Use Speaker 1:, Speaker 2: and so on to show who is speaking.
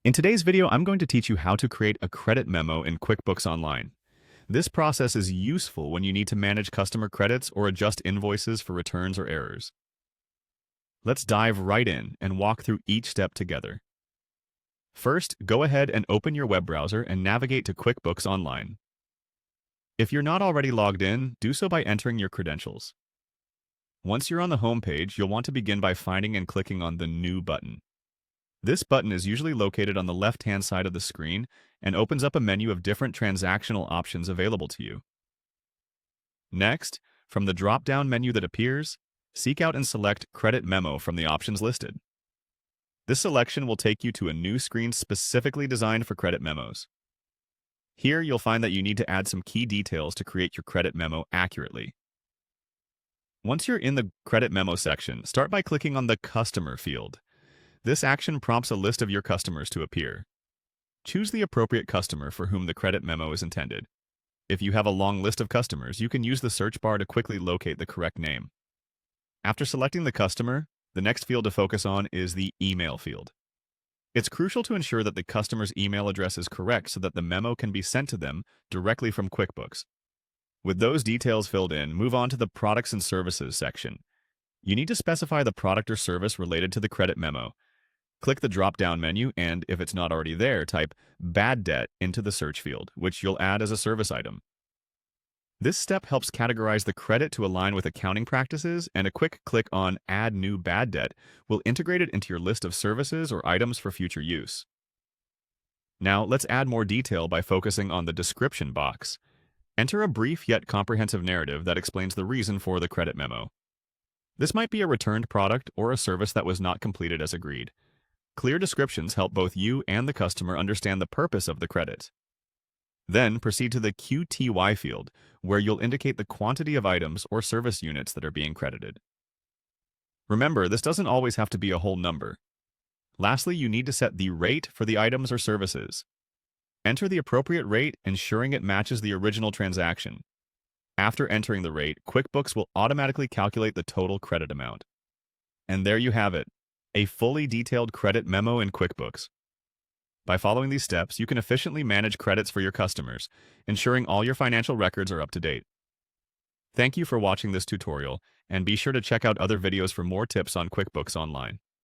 Speaker 1: In today's video, I'm going to teach you how to create a credit memo in QuickBooks Online. This process is useful when you need to manage customer credits or adjust invoices for returns or errors. Let's dive right in and walk through each step together. First, go ahead and open your web browser and navigate to QuickBooks Online. If you're not already logged in, do so by entering your credentials. Once you're on the home page, you'll want to begin by finding and clicking on the New button. This button is usually located on the left-hand side of the screen and opens up a menu of different transactional options available to you. Next, from the drop-down menu that appears, seek out and select Credit Memo from the options listed. This selection will take you to a new screen specifically designed for credit memos. Here, you'll find that you need to add some key details to create your credit memo accurately. Once you're in the Credit Memo section, start by clicking on the Customer field. This action prompts a list of your customers to appear. Choose the appropriate customer for whom the credit memo is intended. If you have a long list of customers, you can use the search bar to quickly locate the correct name. After selecting the customer, the next field to focus on is the Email field. It's crucial to ensure that the customer's email address is correct so that the memo can be sent to them directly from QuickBooks. With those details filled in, move on to the Products and Services section. You need to specify the product or service related to the credit memo. Click the drop-down menu and, if it's not already there, type Bad Debt into the search field, which you'll add as a service item. This step helps categorize the credit to align with accounting practices, and a quick click on Add New Bad Debt will integrate it into your list of services or items for future use. Now, let's add more detail by focusing on the description box. Enter a brief yet comprehensive narrative that explains the reason for the credit memo. This might be a returned product or a service that was not completed as agreed. Clear descriptions help both you and the customer understand the purpose of the credit. Then proceed to the QTY field, where you'll indicate the quantity of items or service units that are being credited. Remember, this doesn't always have to be a whole number. Lastly, you need to set the rate for the items or services. Enter the appropriate rate, ensuring it matches the original transaction. After entering the rate, QuickBooks will automatically calculate the total credit amount. And there you have it, a fully detailed credit memo in QuickBooks. By following these steps, you can efficiently manage credits for your customers, ensuring all your financial records are up to date. Thank you for watching this tutorial, and be sure to check out other videos for more tips on QuickBooks Online.